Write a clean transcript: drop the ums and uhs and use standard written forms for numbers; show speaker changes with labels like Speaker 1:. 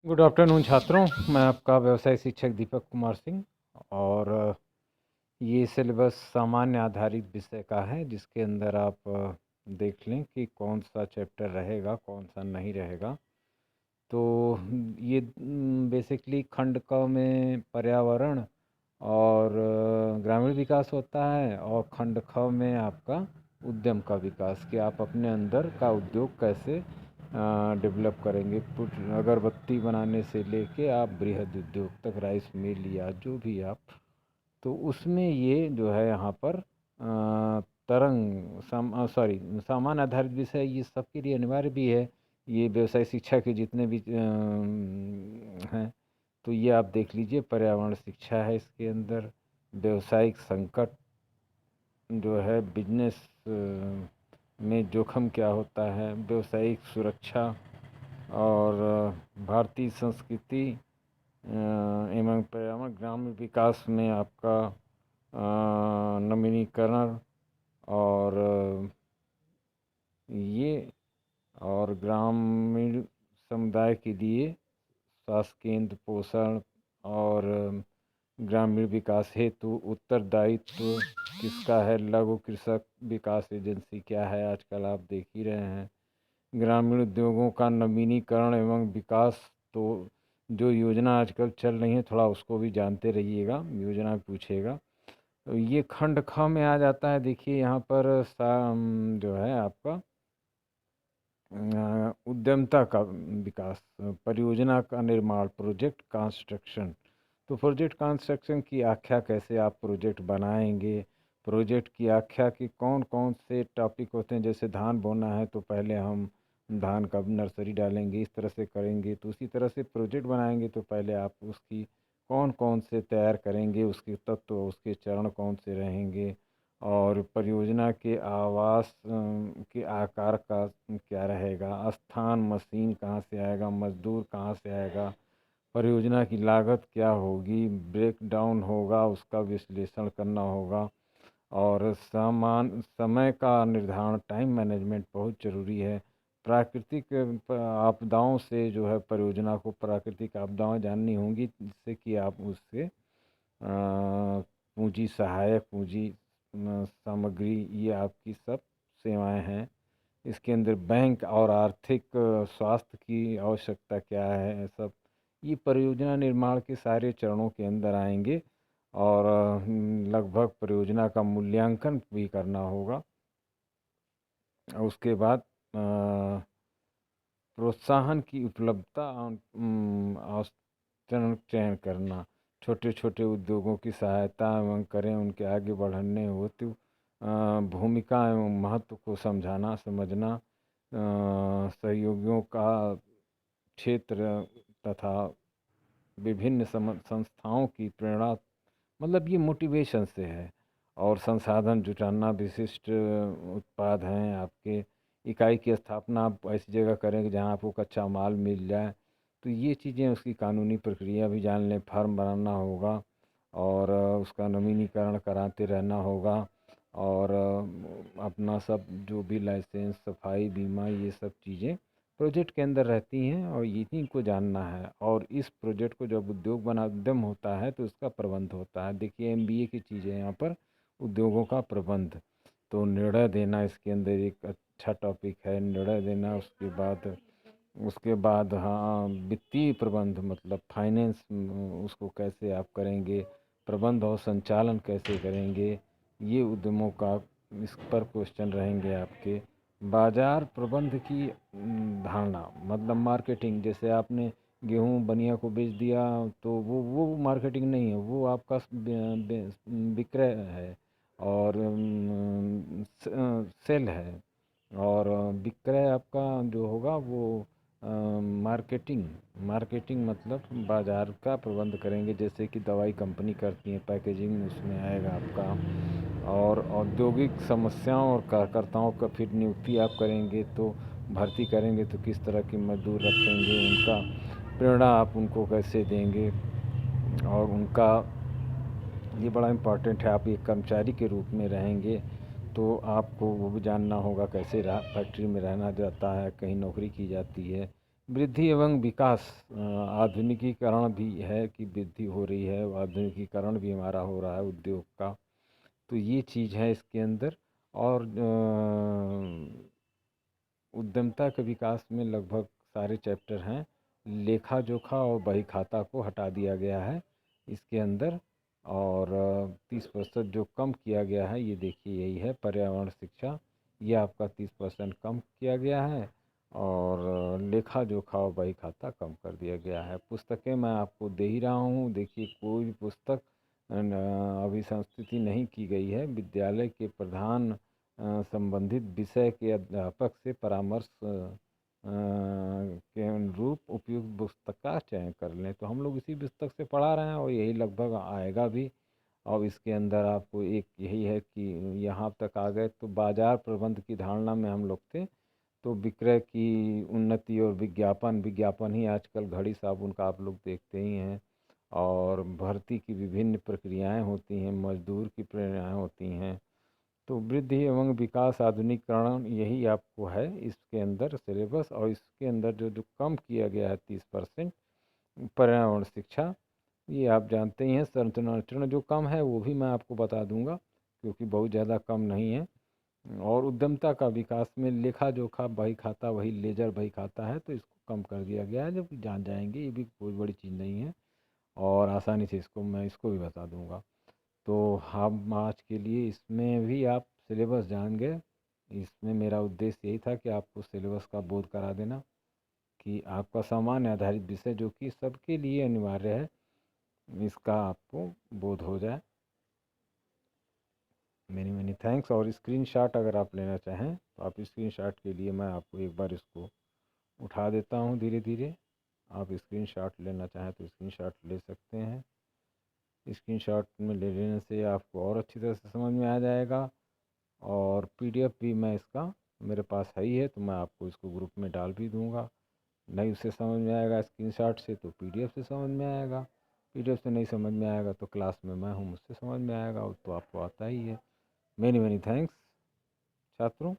Speaker 1: Good afternoon छात्रों। मैं आपका व्यवसाय शिक्षक दीपक कुमार सिंह। और ये सिलेबस सामान्य आधारित विषय का है, जिसके अंदर आप देख लें कि कौन सा चैप्टर रहेगा, कौन सा नहीं रहेगा। तो ये बेसिकली खंड क में पर्यावरण और ग्रामीण विकास होता है, और खंड ख में आपका उद्यम का विकास, कि आप अपने अंदर का उद्योग कैसे डेवलप करेंगे। अगरबत्ती बनाने से लेके आप बृहद उद्योग तक, राइस मिल या जो भी आप, तो उसमें ये जो है यहाँ पर सामान आधारित विषय ये सबके लिए अनिवार्य भी है। ये व्यवसाय शिक्षा के जितने भी हैं, तो ये आप देख लीजिए। पर्यावरण शिक्षा है इसके अंदर, व्यवसायिक संकट जो है, बिजनेस में जोखिम क्या होता है, व्यवसायिक सुरक्षा, और भारतीय संस्कृति एवं पर्यावरण, ग्रामीण विकास में आपका नवीनीकरण, और ये, और ग्रामीण समुदाय के लिए स्वास्थ्य केंद्र, पोषण, और ग्रामीण विकास हेतु उत्तरदायित्व किसका है, लघु कृषक विकास एजेंसी क्या है, आजकल आप देख ही रहे हैं। ग्रामीण उद्योगों का नवीनीकरण एवं विकास, तो जो योजना आजकल चल रही है, थोड़ा उसको भी जानते रहिएगा, योजना पूछेगा। तो ये खंड ख में आ जाता है। देखिए यहाँ पर जो है आपका उद्यमता का विकास, परियोजना का निर्माण, प्रोजेक्ट कंस्ट्रक्शन। तो प्रोजेक्ट कंस्ट्रक्शन की आख्या, कैसे आप प्रोजेक्ट बनाएंगे, प्रोजेक्ट की आख्या की कौन कौन से टॉपिक होते हैं। जैसे धान बोना है तो पहले हम धान का नर्सरी डालेंगे, इस तरह से करेंगे। तो उसी तरह से प्रोजेक्ट बनाएंगे तो पहले आप उसकी कौन कौन से तैयार करेंगे, उसके तत्व, उसके चरण कौन से रहेंगे, और परियोजना के आवास के आकार का क्या रहेगा, स्थान, मशीन कहाँ से आएगा, मजदूर कहाँ से आएगा, परियोजना की लागत क्या होगी, ब्रेक डाउन होगा, उसका विश्लेषण करना होगा। और समय का निर्धारण, टाइम मैनेजमेंट बहुत ज़रूरी है। प्राकृतिक आपदाओं से जो है, परियोजना को प्राकृतिक आपदाएं जाननी होंगी, जिससे कि आप उससे पूंजी, सहायक पूंजी, सामग्री, ये आपकी सब सेवाएं हैं। इसके अंदर बैंक और आर्थिक स्वास्थ्य की आवश्यकता क्या है, सब ये परियोजना निर्माण के सारे चरणों के अंदर आएंगे। और लगभग परियोजना का मूल्यांकन भी करना होगा। उसके बाद प्रोत्साहन की उपलब्धता और चयन करना, छोटे छोटे उद्योगों की सहायता एवं करें, उनके आगे बढ़ने हेतु भूमिका एवं महत्व को समझना, सहयोगियों का क्षेत्र तथा विभिन्न संस्थाओं की प्रेरणा, मतलब ये मोटिवेशन से है। और संसाधन जुटाना, विशिष्ट उत्पाद हैं आपके, इकाई की स्थापना आप ऐसी जगह करेंगे जहां आपको कच्चा माल मिल जाए। तो ये चीज़ें, उसकी कानूनी प्रक्रिया भी जान लें, फार्म बनाना होगा, और उसका नवीनीकरण कराते रहना होगा। और अपना सब जो भी लाइसेंस, सफाई, बीमा, ये सब चीज़ें प्रोजेक्ट के अंदर रहती हैं, और इन्हीं को जानना है। और इस प्रोजेक्ट को जब उद्यम होता है तो उसका प्रबंध होता है। देखिए एमबीए की चीज़ें यहाँ पर, उद्योगों का प्रबंध, तो निर्णय देना इसके अंदर एक अच्छा टॉपिक है, निर्णय देना। उसके बाद हाँ, वित्तीय प्रबंध, मतलब फाइनेंस, उसको कैसे आप करेंगे, प्रबंध और संचालन कैसे करेंगे, ये उद्यमों का, इस पर क्वेश्चन रहेंगे आपके। बाजार प्रबंध की धारणा, मतलब मार्केटिंग, जैसे आपने गेहूँ बनिया को बेच दिया, तो वो मार्केटिंग नहीं है, वो आपका विक्रय है, और सेल है। और विक्रय आपका जो होगा वो मार्केटिंग। मार्केटिंग मतलब बाजार का प्रबंध करेंगे, जैसे कि दवाई कंपनी करती है, पैकेजिंग उसमें आएगा आपका। और औद्योगिक समस्याओं और कार्यकर्ताओं का फिर नियुक्ति आप करेंगे, तो भर्ती करेंगे तो किस तरह के मजदूर रखेंगे, उनका प्रेरणा आप उनको कैसे देंगे, और उनका, ये बड़ा इम्पॉर्टेंट है। आप एक कर्मचारी के रूप में रहेंगे तो आपको वो भी जानना होगा कैसे फैक्ट्री में रहना जाता है, कहीं नौकरी की जाती है, वृद्धि एवं विकास, आधुनिकीकरण भी है कि वृद्धि हो रही है, आधुनिकीकरण भी हमारा हो रहा है उद्योग का, तो ये चीज़ है इसके अंदर। और उद्यमता के विकास में लगभग सारे चैप्टर हैं। लेखा जोखा और बही खाता को हटा दिया गया है इसके अंदर। और 30% जो कम किया गया है, ये देखिए यही है पर्यावरण शिक्षा, ये आपका 30% कम किया गया है। और लेखा जोखा और बही खाता कम कर दिया गया है। पुस्तकें मैं आपको दे ही रहा हूँ, देखिए कोई भी पुस्तक अभी संस्कृति नहीं की गई है। विद्यालय के प्रधान संबंधित विषय के अध्यापक से परामर्श के अनुरूप उपयुक्त पुस्तक का चयन कर लें। तो हम लोग इसी पुस्तक से पढ़ा रहे हैं और यही लगभग आएगा भी। और इसके अंदर आपको एक यही है कि यहाँ तक आ गए तो बाजार प्रबंध की धारणा में हम लोग थे, तो विक्रय की उन्नति और विज्ञापन, विज्ञापन ही आजकल घड़ी साबुन का आप लोग देखते ही हैं। और भर्ती की विभिन्न प्रक्रियाएं होती हैं, मजदूर की प्रक्रियाएं होती हैं। तो वृद्धि एवं विकास आधुनिकीकरण यही आपको है इसके अंदर सिलेबस। और इसके अंदर जो जो कम किया गया है 30%, पर्यावरण शिक्षा, ये आप जानते ही हैं। संरचना जो कम है वो भी मैं आपको बता दूंगा, क्योंकि बहुत ज़्यादा कम नहीं है। और उद्यमता का विकास में लेखा जोखा बही खाता, वही लेजर बही खाता है, तो इसको कम कर दिया गया है। जब जान जाएंगे, ये भी कोई बड़ी चीज़ नहीं है और आसानी से इसको भी बता दूंगा। तो हम आज के लिए इसमें भी आप सिलेबस जान गए। इसमें मेरा उद्देश्य यही था कि आपको सिलेबस का बोध करा देना, कि आपका सामान्य आधारित विषय जो कि सबके लिए अनिवार्य है, इसका आपको बोध हो जाए। Many many thanks. और स्क्रीनशॉट अगर आप लेना चाहें तो आप स्क्रीनशॉट के लिए मैं आपको एक बार इसको उठा देता हूँ धीरे धीरे। आप स्क्रीनशॉट लेना चाहें तो स्क्रीनशॉट ले सकते हैं। स्क्रीनशॉट में ले लेने से आपको और अच्छी तरह से समझ में आ जाएगा। और पीडीएफ भी मैं इसका मेरे पास है ही है, तो मैं आपको इसको ग्रुप में डाल भी दूंगा। नहीं उससे समझ में आएगा स्क्रीनशॉट से तो पीडीएफ से समझ में आएगा, पीडीएफ से नहीं समझ में आएगा तो क्लास में मैं हूँ, मुझसे समझ में आएगा, तो आपको आता ही है। मेनी मेनी थैंक्स छात्रों।